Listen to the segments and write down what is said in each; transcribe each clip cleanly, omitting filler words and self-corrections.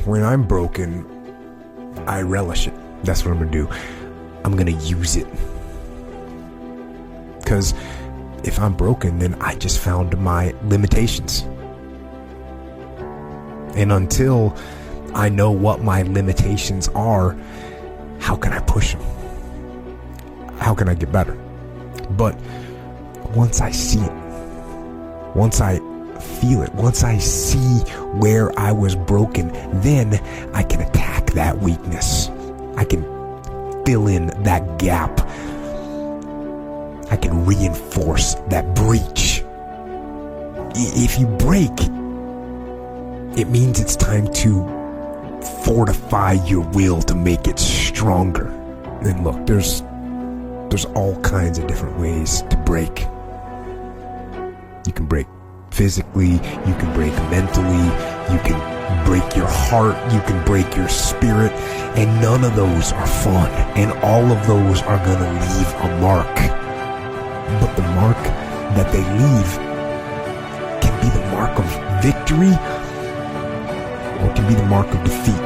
when I'm broken, I relish it. That's what I'm going to do. I'm going to use it. Because if I'm broken, then I just found my limitations. And until I know what my limitations are, how can I push them? How can I get better? But once I see it, once I feel it, once I see where I was broken, then I can attack that weakness. I can fill in that gap. I can reinforce that breach. If you break, it means it's time to fortify your will to make it stronger. And look, there's all kinds of different ways to break. You can break physically, you can break mentally, you can break your heart, you can break your spirit, and none of those are fun, and all of those are going to leave a mark. But the mark that they leave can be the mark of victory, or it can be the mark of defeat.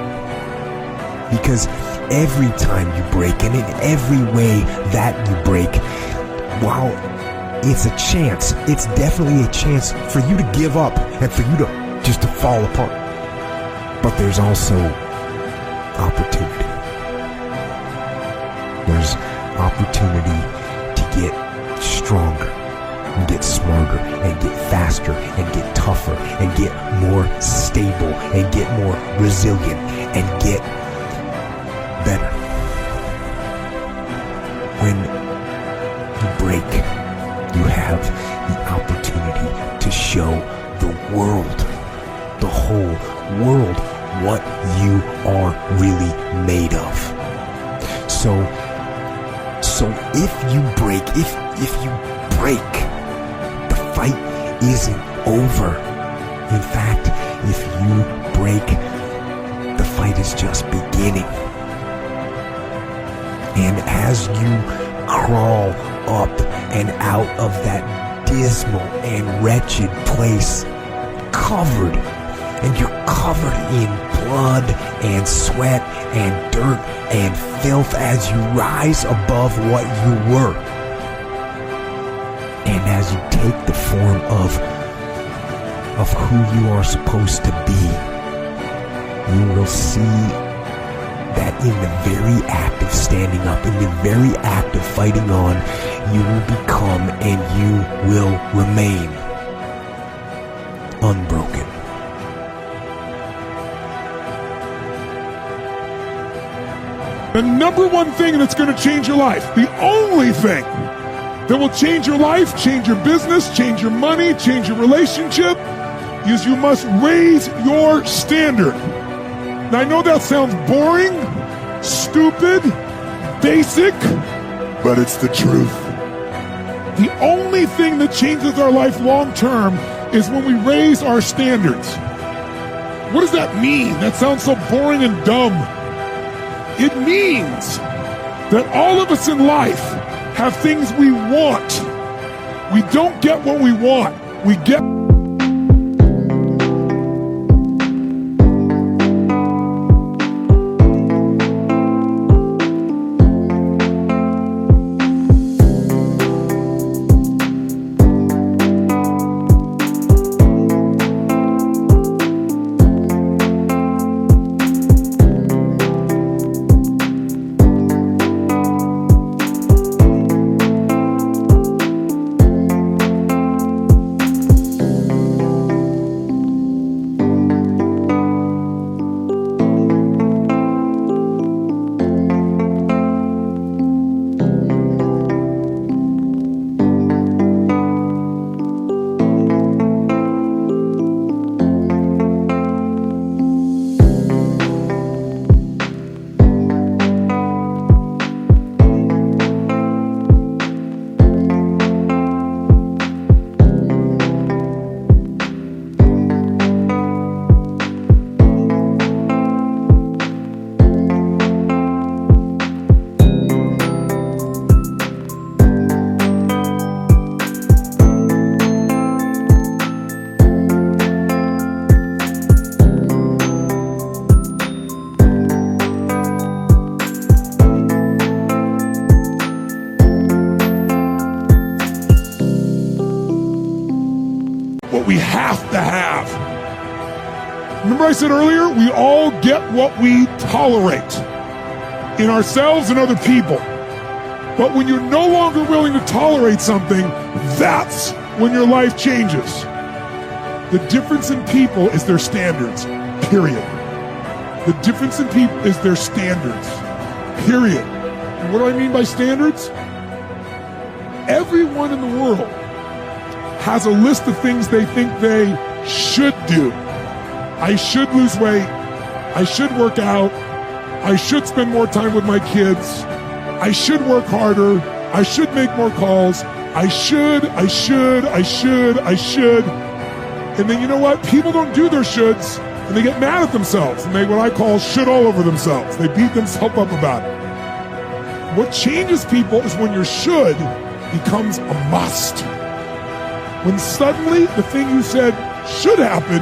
Because every time you break, and in every way that you break, while it's a chance, it's definitely a chance for you to give up and for you to just to fall apart. But there's also opportunity. There's opportunity to get stronger and get smarter and get faster and get tougher and get more stable and get more resilient and get better. When you break, you have the opportunity to show the world, the whole world, what you are really made of. So if you break, the fight isn't over. In fact, if you break, the fight is just beginning. And as you crawl up and out of that dismal and wretched place, covered, and you're covered in blood and sweat and dirt and filth as you rise above what you were. And as you take the form of who you are supposed to be, you will see that in the very act of standing up, in the very act of fighting on, you will become and you will remain unbroken. The number one thing that's going to change your life, the only thing that will change your life, change your business, change your money, change your relationship, is you must raise your standard. Now, I know that sounds boring, stupid, basic, but it's the truth. The only thing that changes our life long term is when we raise our standards. What does that mean? That sounds so boring and dumb. It means that all of us in life have things we want. We don't get what we want. We get Remember I said earlier, we all get what we tolerate in ourselves and other people. But when you're no longer willing to tolerate something, that's when your life changes. The difference in people is their standards, period. The difference in people is their standards, period. And what do I mean by standards? Everyone in the world has a list of things they think they should do. I should lose weight. I should work out. I should spend more time with my kids. I should work harder. I should make more calls. I should. And then you know what? People don't do their shoulds, and they get mad at themselves, and they what I call shit all over themselves. They beat themselves up about it. What changes people is when your should becomes a must. When suddenly the thing you said should happen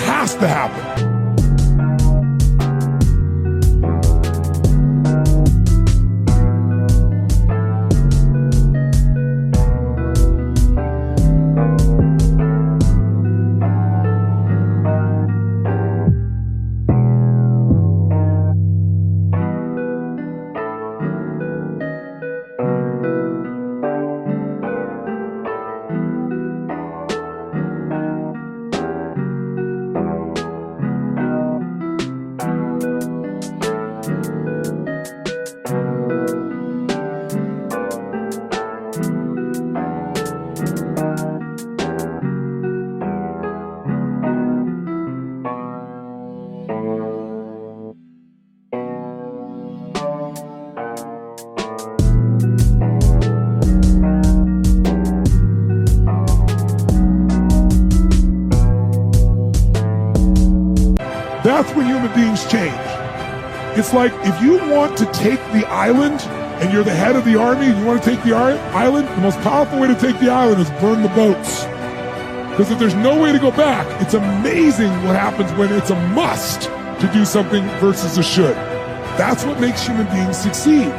has to happen. That's when human beings change. It's like if you want to take the island and you're the head of the army and you want to take the island, the most powerful way to take the island is burn the boats. Because if there's no way to go back, it's amazing what happens when it's a must to do something versus a should. That's what makes human beings succeed.